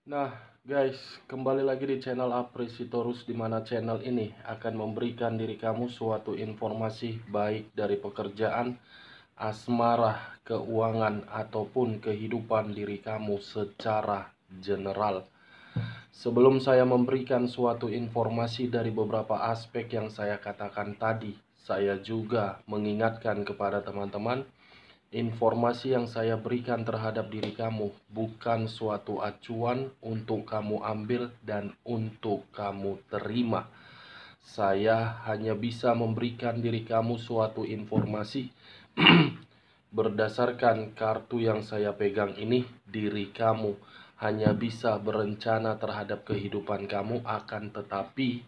Nah, guys, kembali lagi di channel Apresitorus, di mana channel ini akan memberikan diri kamu suatu informasi baik dari pekerjaan, asmara, keuangan, ataupun kehidupan diri kamu secara general. Sebelum saya memberikan suatu informasi dari beberapa aspek yang saya katakan tadi, saya juga mengingatkan kepada teman-teman, informasi yang saya berikan terhadap diri kamu bukan suatu acuan untuk kamu ambil dan untuk kamu terima. Saya hanya bisa memberikan diri kamu suatu informasi berdasarkan kartu yang saya pegang ini. Diri kamu hanya bisa berencana terhadap kehidupan kamu, akan tetapi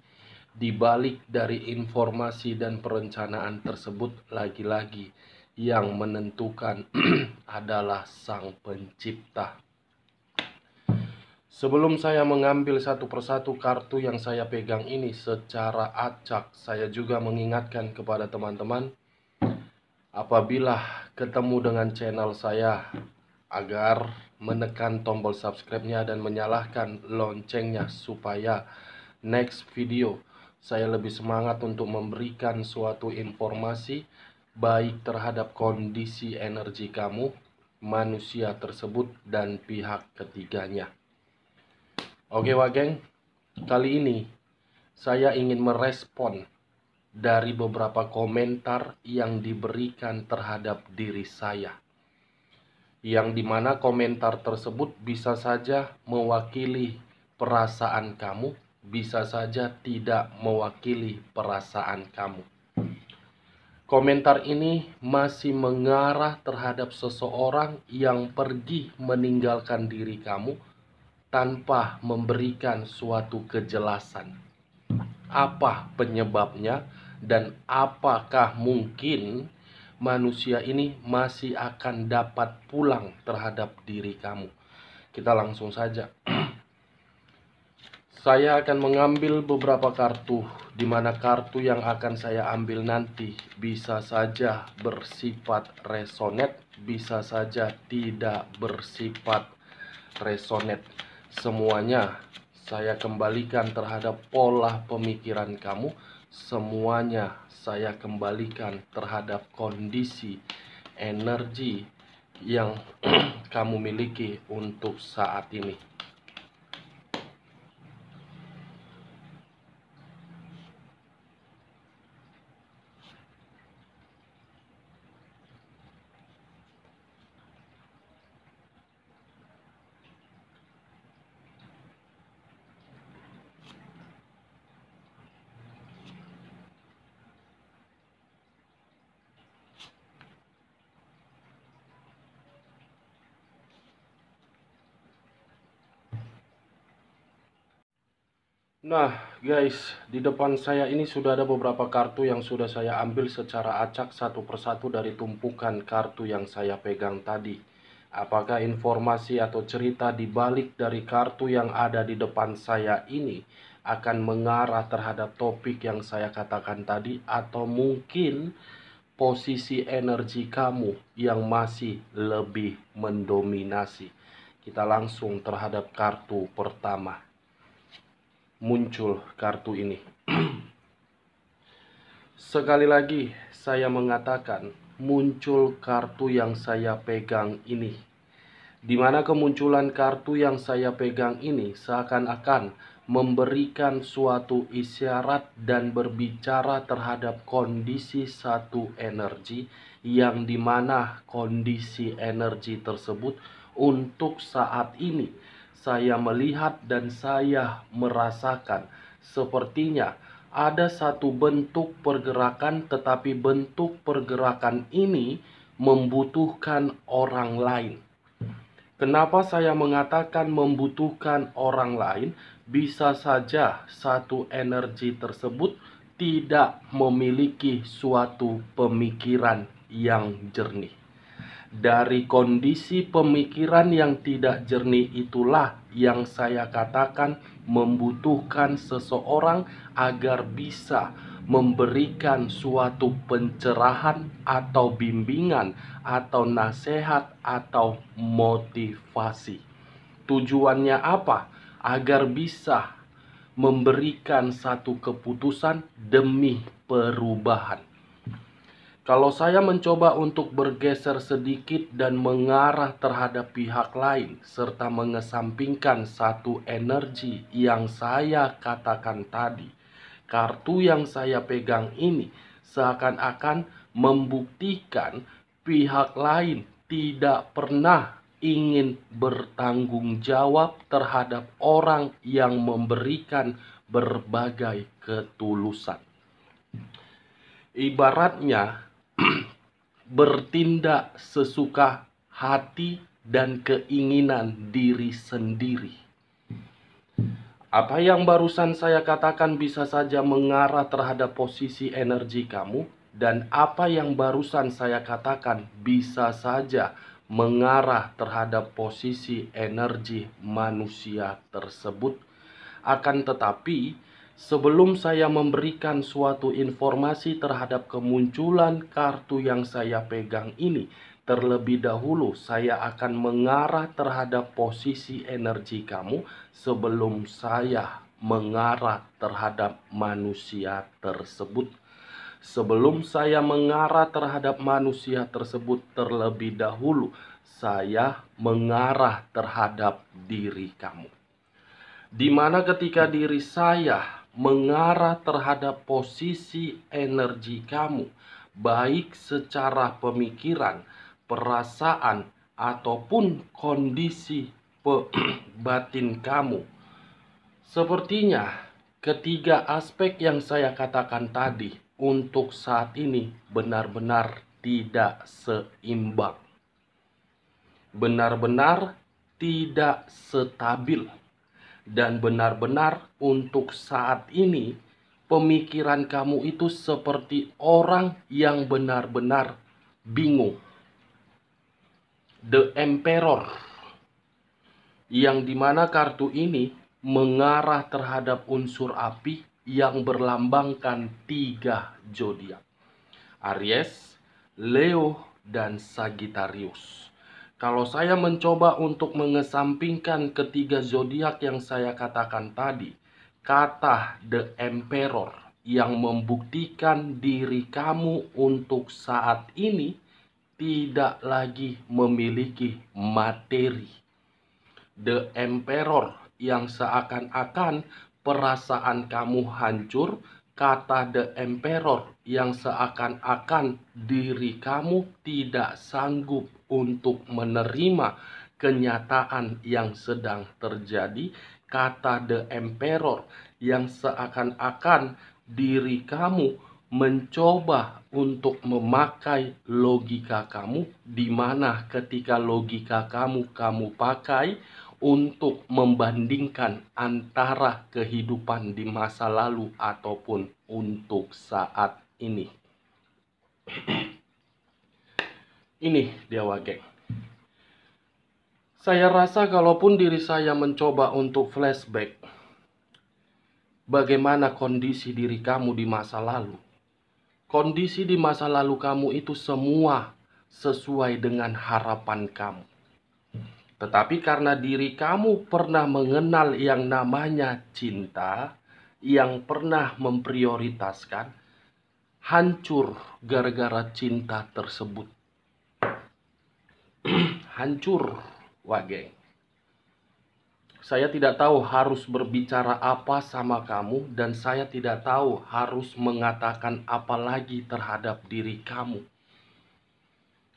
di balik dari informasi dan perencanaan tersebut, lagi-lagi yang menentukan adalah Sang Pencipta. Sebelum saya mengambil satu persatu kartu yang saya pegang ini secara acak, saya juga mengingatkan kepada teman-teman, apabila ketemu dengan channel saya, agar menekan tombol subscribe-nya dan menyalakan loncengnya, supaya next video saya lebih semangat untuk memberikan suatu informasi baik terhadap kondisi energi kamu, manusia tersebut, dan pihak ketiganya. Oke Wageng, kali ini saya ingin merespon dari beberapa komentar yang diberikan terhadap diri saya, yang dimana komentar tersebut bisa saja mewakili perasaan kamu, bisa saja tidak mewakili perasaan kamu. Komentar ini masih mengarah terhadap seseorang yang pergi meninggalkan diri kamu tanpa memberikan suatu kejelasan. Apa penyebabnya dan apakah mungkin manusia ini masih akan dapat pulang terhadap diri kamu? Kita langsung saja. Saya akan mengambil beberapa kartu, di mana kartu yang akan saya ambil nanti bisa saja bersifat resonate, bisa saja tidak bersifat resonate. Semuanya saya kembalikan terhadap pola pemikiran kamu. Semuanya saya kembalikan terhadap kondisi energi yang kamu miliki untuk saat ini. Nah guys, di depan saya ini sudah ada beberapa kartu yang sudah saya ambil secara acak satu persatu dari tumpukan kartu yang saya pegang tadi. Apakah informasi atau cerita di balik dari kartu yang ada di depan saya ini akan mengarah terhadap topik yang saya katakan tadi, atau mungkin posisi energi kamu yang masih lebih mendominasi? Kita langsung terhadap kartu pertama. Muncul kartu ini. Sekali lagi saya mengatakan, muncul kartu yang saya pegang ini, di mana kemunculan kartu yang saya pegang ini seakan-akan memberikan suatu isyarat dan berbicara terhadap kondisi satu energi, yang dimana kondisi energi tersebut untuk saat ini saya melihat dan saya merasakan sepertinya ada satu bentuk pergerakan, tetapi bentuk pergerakan ini membutuhkan orang lain. Kenapa saya mengatakan membutuhkan orang lain? Bisa saja satu energi tersebut tidak memiliki suatu pemikiran yang jernih. Dari kondisi pemikiran yang tidak jernih itulah yang saya katakan membutuhkan seseorang agar bisa memberikan suatu pencerahan atau bimbingan atau nasihat atau motivasi. Tujuannya apa? Agar bisa memberikan satu keputusan demi perubahan. Kalau saya mencoba untuk bergeser sedikit dan mengarah terhadap pihak lain, serta mengesampingkan satu energi yang saya katakan tadi, kartu yang saya pegang ini seakan-akan membuktikan pihak lain tidak pernah ingin bertanggung jawab terhadap orang yang memberikan berbagai ketulusan. Ibaratnya bertindak sesuka hati dan keinginan diri sendiri. Apa yang barusan saya katakan bisa saja mengarah terhadap posisi energi kamu, dan apa yang barusan saya katakan bisa saja mengarah terhadap posisi energi manusia tersebut. Akan tetapi, sebelum saya memberikan suatu informasi terhadap kemunculan kartu yang saya pegang ini, terlebih dahulu saya akan mengarah terhadap posisi energi kamu sebelum saya mengarah terhadap manusia tersebut. Sebelum saya mengarah terhadap manusia tersebut, terlebih dahulu saya mengarah terhadap diri kamu. Di mana ketika diri saya mengarah terhadap posisi energi kamu, baik secara pemikiran, perasaan, ataupun kondisi batin kamu, sepertinya ketiga aspek yang saya katakan tadi untuk saat ini benar-benar tidak seimbang, benar-benar tidak stabil. Dan benar-benar untuk saat ini pemikiran kamu itu seperti orang yang benar-benar bingung. The Emperor, yang dimana kartu ini mengarah terhadap unsur api yang berlambangkan 3 zodiak: Aries, Leo, dan Sagittarius. Kalau saya mencoba untuk mengesampingkan ketiga zodiak yang saya katakan tadi, kata The Emperor yang membuktikan diri kamu untuk saat ini tidak lagi memiliki materi. The Emperor yang seakan-akan perasaan kamu hancur, kata The Emperor yang seakan-akan diri kamu tidak sanggup untuk menerima kenyataan yang sedang terjadi, kata The Emperor yang seakan-akan diri kamu mencoba untuk memakai logika kamu, di mana ketika logika kamu pakai untuk membandingkan antara kehidupan di masa lalu ataupun untuk saat ini. Ini dia Wageng. Saya rasa kalaupun diri saya mencoba untuk flashback bagaimana kondisi diri kamu di masa lalu, kondisi di masa lalu kamu itu semua sesuai dengan harapan kamu. Tetapi karena diri kamu pernah mengenal yang namanya cinta, yang pernah memprioritaskan, hancur gara-gara cinta tersebut. Hancur, Wageng. Saya tidak tahu harus berbicara apa sama kamu, dan saya tidak tahu harus mengatakan apa lagi terhadap diri kamu.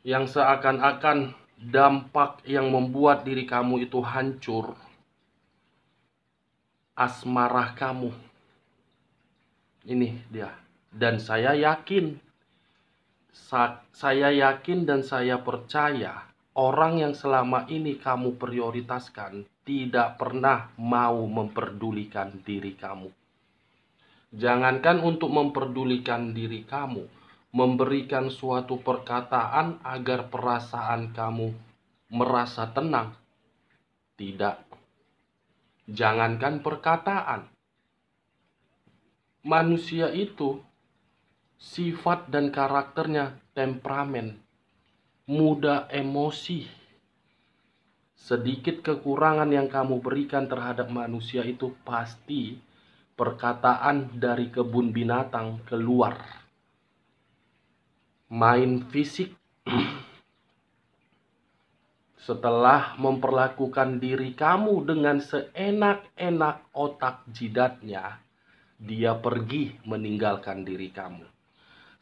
Yang seakan-akan dampak yang membuat diri kamu itu hancur, asmarah kamu. Ini dia. Dan saya yakin dan saya percaya orang yang selama ini kamu prioritaskan tidak pernah mau memperdulikan diri kamu. Jangankan untuk memperdulikan diri kamu, memberikan suatu perkataan agar perasaan kamu merasa tenang, tidak. Jangankan perkataan, manusia itu sifat dan karakternya temperamen, mudah emosi. sedikit kekurangan yang kamu berikan terhadap manusia itu pasti perkataan dari kebun binatang keluar. Main fisik. Setelah memperlakukan diri kamu dengan seenak-enak otak jidatnya, dia pergi meninggalkan diri kamu.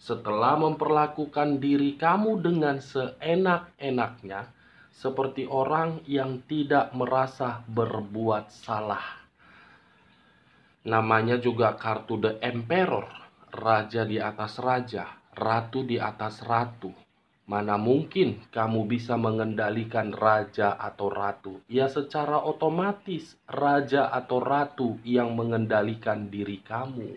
Setelah memperlakukan diri kamu dengan seenak-enaknya, seperti orang yang tidak merasa berbuat salah. Namanya juga kartu The Emperor, raja di atas raja, ratu di atas ratu. Mana mungkin kamu bisa mengendalikan raja atau ratu? Ya secara otomatis raja atau ratu yang mengendalikan diri kamu.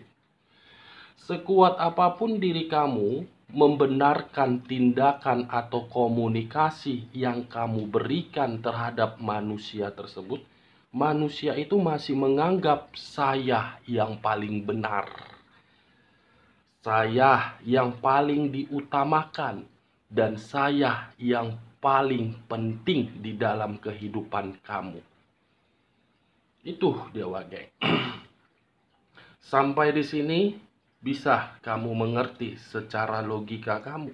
Sekuat apapun diri kamu membenarkan tindakan atau komunikasi yang kamu berikan terhadap manusia tersebut, manusia itu masih menganggap saya yang paling benar. Saya yang paling diutamakan. Dan saya yang paling penting di dalam kehidupan kamu. Itu dia Wage. Sampai di sini bisa kamu mengerti secara logika kamu.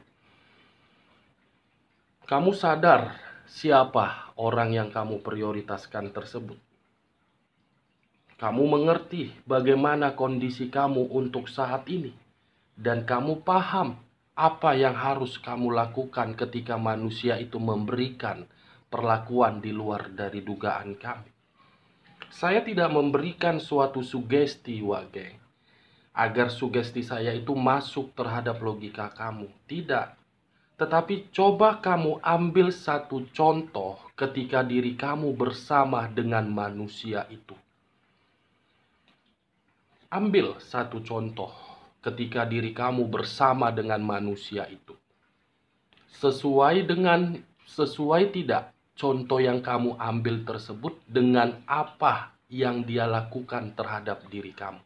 Kamu sadar siapa orang yang kamu prioritaskan tersebut. Kamu mengerti bagaimana kondisi kamu untuk saat ini. Dan kamu paham apa yang harus kamu lakukan ketika manusia itu memberikan perlakuan di luar dari dugaan kamu. Saya tidak memberikan suatu sugesti, Wage, agar sugesti saya itu masuk terhadap logika kamu. Tidak. Tetapi coba kamu ambil satu contoh ketika diri kamu bersama dengan manusia itu. Ambil satu contoh ketika diri kamu bersama dengan manusia itu. Sesuai tidak contoh yang kamu ambil tersebut dengan apa yang dia lakukan terhadap diri kamu.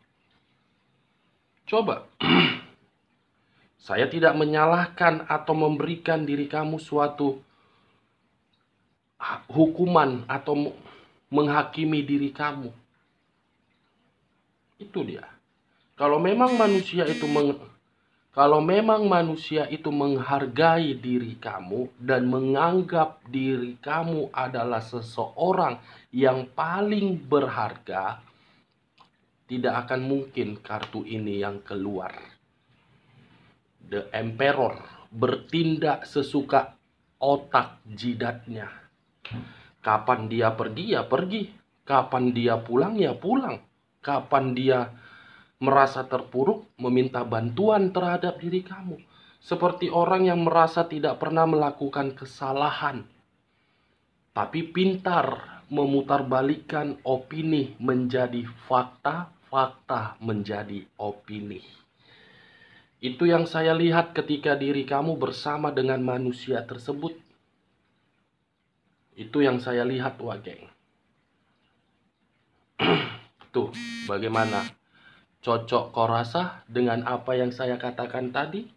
Coba. Saya tidak menyalahkan atau memberikan diri kamu suatu hukuman atau menghakimi diri kamu. Itu dia. Kalau memang manusia itu menghargai diri kamu dan menganggap diri kamu adalah seseorang yang paling berharga, tidak akan mungkin kartu ini yang keluar. The Emperor bertindak sesuka otak jidatnya. Kapan dia pergi ya pergi, kapan dia pulang ya pulang, kapan dia merasa terpuruk, meminta bantuan terhadap diri kamu. Seperti orang yang merasa tidak pernah melakukan kesalahan. Tapi pintar memutarbalikkan opini menjadi fakta, fakta menjadi opini. Itu yang saya lihat ketika diri kamu bersama dengan manusia tersebut. Itu yang saya lihat, Wage. Tuh, bagaimana? Cocok kau rasa dengan apa yang saya katakan tadi?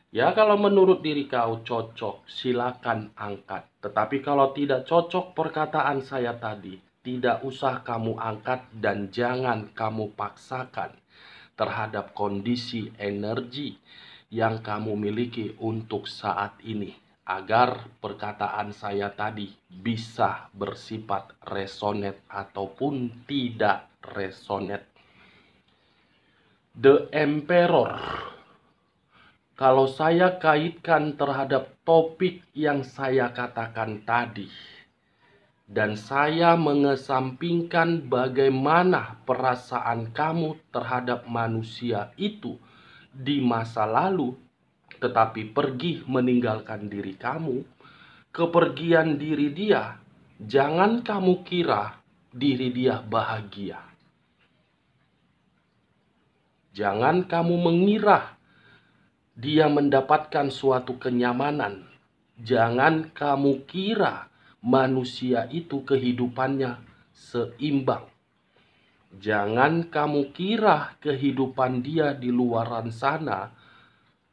Ya kalau menurut diri kau cocok, silakan angkat. Tetapi kalau tidak cocok perkataan saya tadi, tidak usah kamu angkat dan jangan kamu paksakan terhadap kondisi energi yang kamu miliki untuk saat ini. Agar perkataan saya tadi bisa bersifat resonate ataupun tidak resonate. The Emperor. Kalau saya kaitkan terhadap topik yang saya katakan tadi, dan saya mengesampingkan bagaimana perasaan kamu terhadap manusia itu di masa lalu, tetapi pergi meninggalkan diri kamu, kepergian diri dia, jangan kamu kira diri dia bahagia. Jangan kamu mengira dia mendapatkan suatu kenyamanan. Jangan kamu kira manusia itu kehidupannya seimbang. Jangan kamu kira kehidupan dia di luaran sana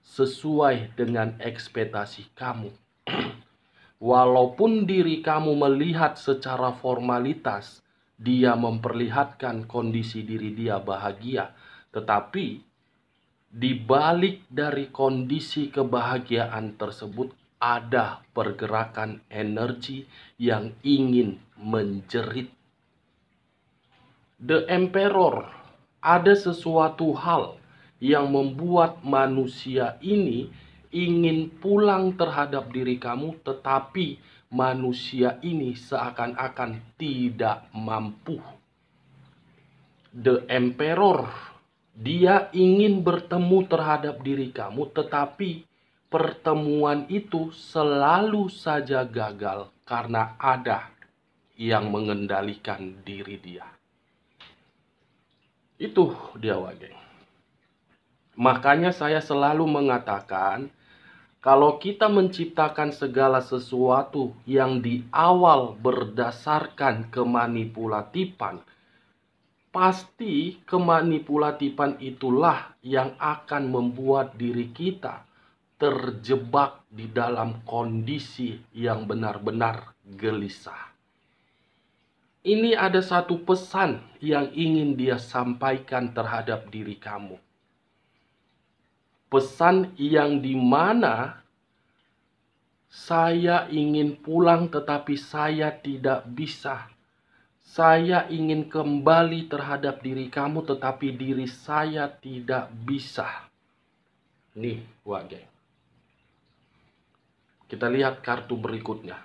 sesuai dengan ekspektasi kamu. Walaupun diri kamu melihat secara formalitas, dia memperlihatkan kondisi diri dia bahagia, tetapi di balik dari kondisi kebahagiaan tersebut ada pergerakan energi yang ingin menjerit. The Emperor, ada sesuatu hal yang membuat manusia ini ingin pulang terhadap diri kamu, tetapi manusia ini seakan-akan tidak mampu. The Emperor, dia ingin bertemu terhadap diri kamu, tetapi pertemuan itu selalu saja gagal karena ada yang mengendalikan diri dia. Itu dia Wage. Makanya saya selalu mengatakan, kalau kita menciptakan segala sesuatu yang di awal berdasarkan kemanipulatifan, pasti kemanipulatifan itulah yang akan membuat diri kita terjebak di dalam kondisi yang benar-benar gelisah. Ini ada satu pesan yang ingin dia sampaikan terhadap diri kamu. Pesan yang dimana saya ingin pulang tetapi saya tidak bisa. Saya ingin kembali terhadap diri kamu tetapi diri saya tidak bisa. Nih, Wage. Kita lihat kartu berikutnya.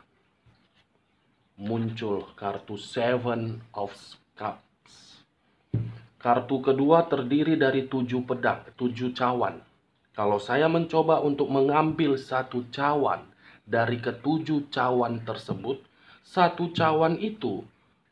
Muncul kartu Seven of Cups. Kartu kedua terdiri dari 7 pedang, 7 cawan. Kalau saya mencoba untuk mengambil satu cawan dari ketujuh cawan tersebut, satu cawan itu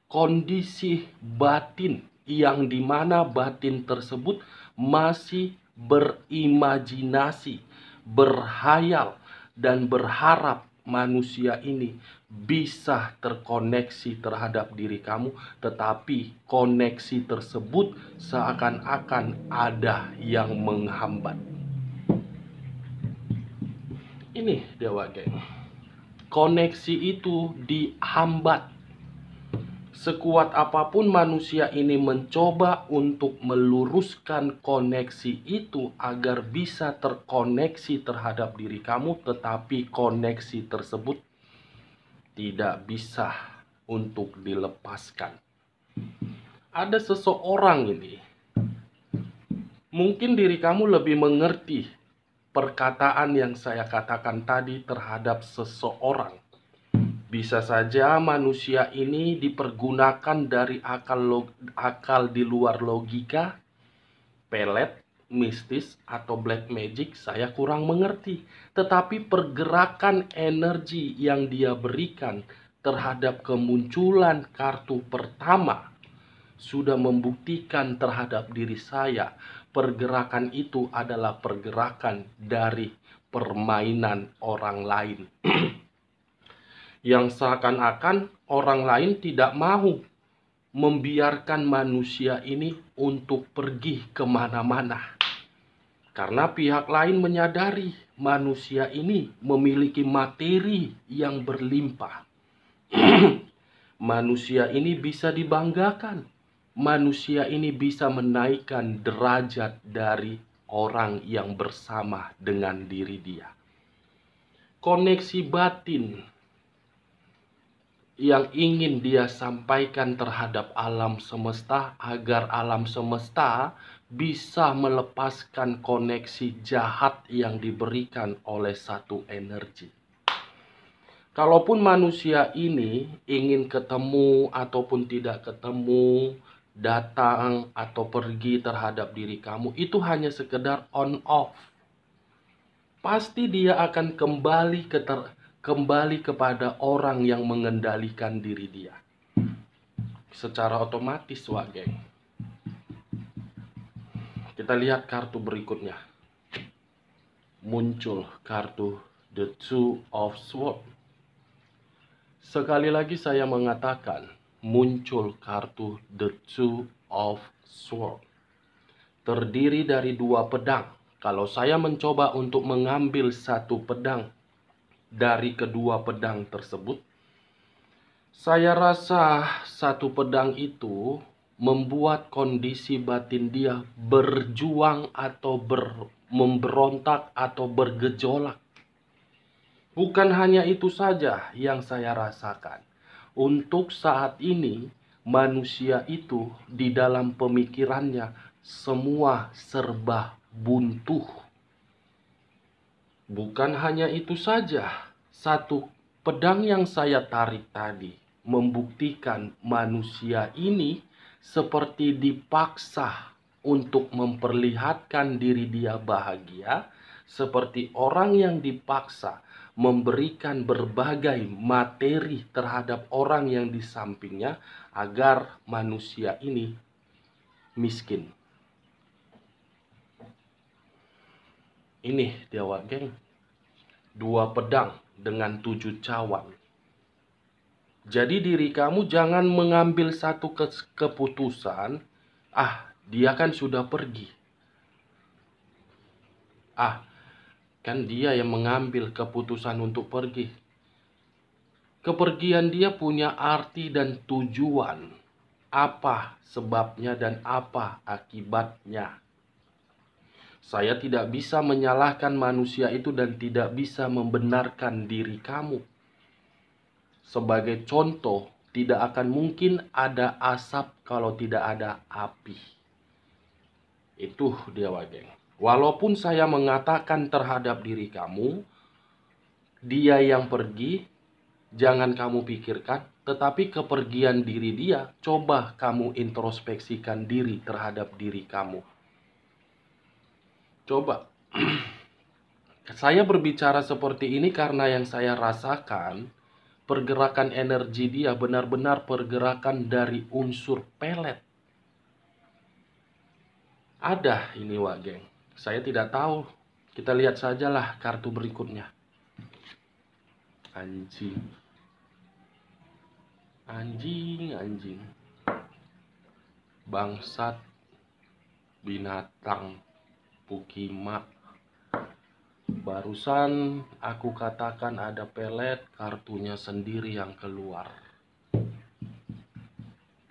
kondisi batin yang dimana batin tersebut masih berimajinasi, berhayal, dan berharap manusia ini bisa terkoneksi terhadap diri kamu, tetapi koneksi tersebut seakan-akan ada yang menghambat. Ini Dewa Geng. Koneksi itu dihambat. Sekuat apapun manusia ini mencoba untuk meluruskan koneksi itu agar bisa terkoneksi terhadap diri kamu, tetapi koneksi tersebut tidak bisa untuk dilepaskan. Ada seseorang ini, mungkin diri kamu lebih mengerti perkataan yang saya katakan tadi terhadap seseorang. Bisa saja manusia ini dipergunakan dari akal di luar logika, pelet, mistis, atau black magic, saya kurang mengerti. Tetapi pergerakan energi yang dia berikan terhadap kemunculan kartu pertama sudah membuktikan terhadap diri saya, pergerakan itu adalah pergerakan dari permainan orang lain. Yang seakan-akan orang lain tidak mau membiarkan manusia ini untuk pergi kemana-mana. Karena pihak lain menyadari manusia ini memiliki materi yang berlimpah. Manusia ini bisa dibanggakan. Manusia ini bisa menaikkan derajat dari orang yang bersama dengan diri dia. Koneksi batin yang ingin dia sampaikan terhadap alam semesta agar alam semesta bisa melepaskan koneksi jahat yang diberikan oleh satu energi. Kalaupun manusia ini ingin ketemu ataupun tidak ketemu, datang atau pergi terhadap diri kamu, itu hanya sekedar on off. Pasti dia akan kembali kepada orang yang mengendalikan diri dia. Secara otomatis, Wak Geng. Kita lihat kartu berikutnya. Muncul kartu The Two of Swords. Sekali lagi saya mengatakan, muncul kartu The Two of Swords. Terdiri dari 2 pedang. Kalau saya mencoba untuk mengambil satu pedang dari kedua pedang tersebut? Saya rasa satu pedang itu membuat kondisi batin dia berjuang atau memberontak atau bergejolak. Bukan hanya itu saja yang saya rasakan. Untuk saat ini, manusia itu di dalam pemikirannya semua serba buntu. Bukan hanya itu saja, satu pedang yang saya tarik tadi membuktikan manusia ini seperti dipaksa untuk memperlihatkan diri dia bahagia, seperti orang yang dipaksa memberikan berbagai materi terhadap orang yang di sampingnya agar manusia ini miskin. Ini dia geng, 2 pedang dengan 7 cawan. Jadi diri kamu jangan mengambil satu keputusan, dia kan sudah pergi. Kan dia yang mengambil keputusan untuk pergi. Kepergian dia punya arti dan tujuan. Apa sebabnya dan apa akibatnya. Saya tidak bisa menyalahkan manusia itu dan tidak bisa membenarkan diri kamu. Sebagai contoh, tidak akan mungkin ada asap kalau tidak ada api. Itu dia geng. Walaupun saya mengatakan terhadap diri kamu, dia yang pergi, jangan kamu pikirkan, tetapi kepergian diri dia, coba kamu introspeksikan diri terhadap diri kamu. Coba. Saya berbicara seperti ini karena yang saya rasakan, pergerakan energi dia benar-benar pergerakan dari unsur pelet. Ada ini geng. Saya tidak tahu. Kita lihat sajalah kartu berikutnya. Anjing. Bangsat. Binatang. Pukima. Barusan aku katakan ada pelet, kartunya sendiri yang keluar.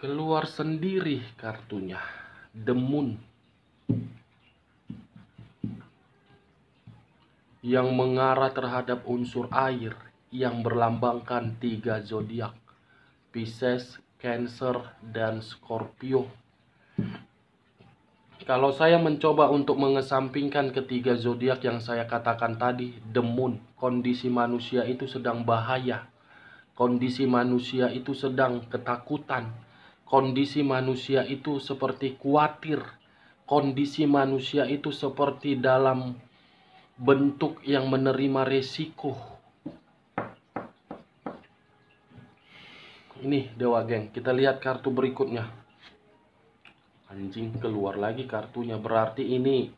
Keluar sendiri kartunya. The Moon. Yang mengarah terhadap unsur air yang berlambangkan 3 zodiak, Pisces, Cancer, dan Scorpio. Kalau saya mencoba untuk mengesampingkan ketiga zodiak yang saya katakan tadi, The Moon, kondisi manusia itu sedang bahaya. Kondisi manusia itu sedang ketakutan. Kondisi manusia itu seperti khawatir. Kondisi manusia itu seperti dalam bentuk yang menerima resiko. Ini Dewa geng, kita lihat kartu berikutnya. Anjing, keluar lagi kartunya, berarti ini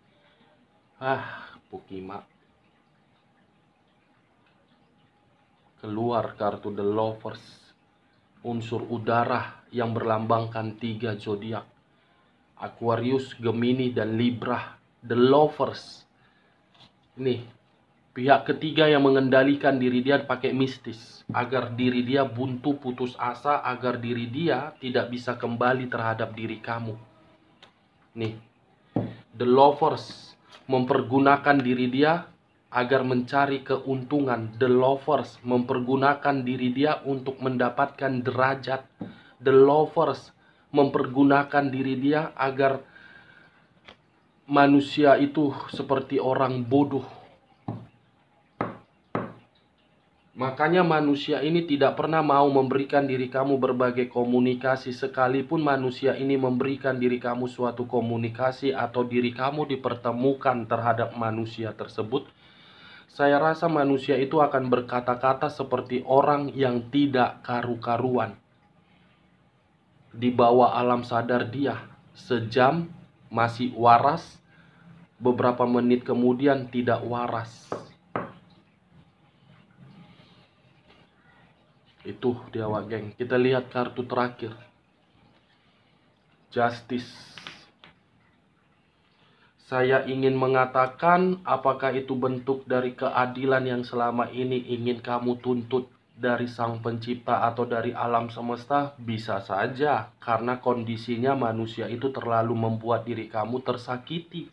Pukima. Keluar kartu The Lovers, unsur udara yang berlambangkan 3 zodiak, Aquarius, Gemini, dan Libra. The Lovers. Nih, pihak ketiga yang mengendalikan diri dia pakai mistis. Agar diri dia buntu, putus asa. Agar diri dia tidak bisa kembali terhadap diri kamu. Nih, The Lovers mempergunakan diri dia agar mencari keuntungan. The Lovers mempergunakan diri dia untuk mendapatkan derajat. The Lovers mempergunakan diri dia agar manusia itu seperti orang bodoh. Makanya manusia ini tidak pernah mau memberikan diri kamu berbagai komunikasi. Sekalipun manusia ini memberikan diri kamu suatu komunikasi atau diri kamu dipertemukan terhadap manusia tersebut, saya rasa manusia itu akan berkata-kata seperti orang yang tidak karu-karuan. Di bawah alam sadar dia, sejam masih waras, beberapa menit kemudian tidak waras. Itu dia geng. Kita lihat kartu terakhir. Justice. Saya ingin mengatakan, apakah itu bentuk dari keadilan yang selama ini ingin kamu tuntut dari Sang Pencipta atau dari alam semesta? Bisa saja, karena kondisinya manusia itu terlalu membuat diri kamu tersakiti.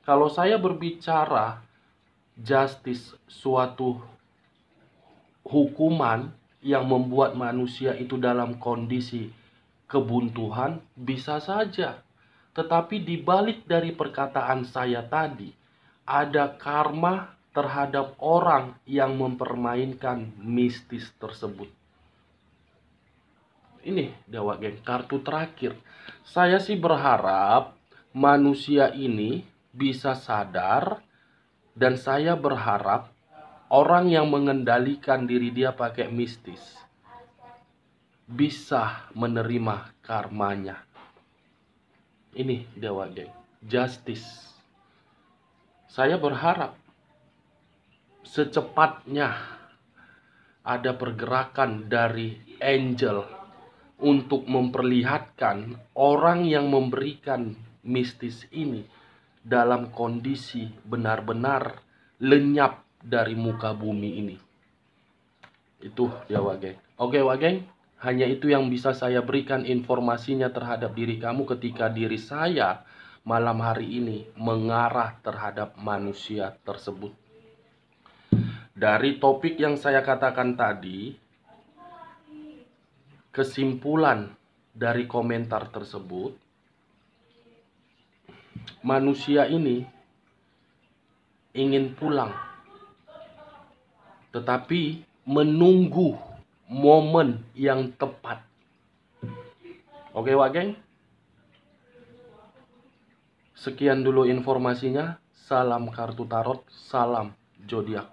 Kalau saya berbicara justice, suatu hukuman yang membuat manusia itu dalam kondisi kebuntuan, bisa saja. Tetapi di balik dari perkataan saya tadi, ada karma terhadap orang yang mempermainkan mistis tersebut. Ini Dewa Geng, kartu terakhir. Saya sih berharap manusia ini bisa sadar, dan saya berharap orang yang mengendalikan diri dia pakai mistis bisa menerima karmanya. Ini Dewa Geng, justice. Saya berharap secepatnya ada pergerakan dari angel untuk memperlihatkan orang yang memberikan mistis ini dalam kondisi benar-benar lenyap dari muka bumi ini. Itu dia Wageng. Oke Wageng, hanya itu yang bisa saya berikan informasinya terhadap diri kamu ketika diri saya malam hari ini mengarah terhadap manusia tersebut. Dari topik yang saya katakan tadi, kesimpulan dari komentar tersebut, manusia ini ingin pulang, tetapi menunggu momen yang tepat. Oke Wageng, sekian dulu informasinya. Salam kartu tarot, salam zodiak.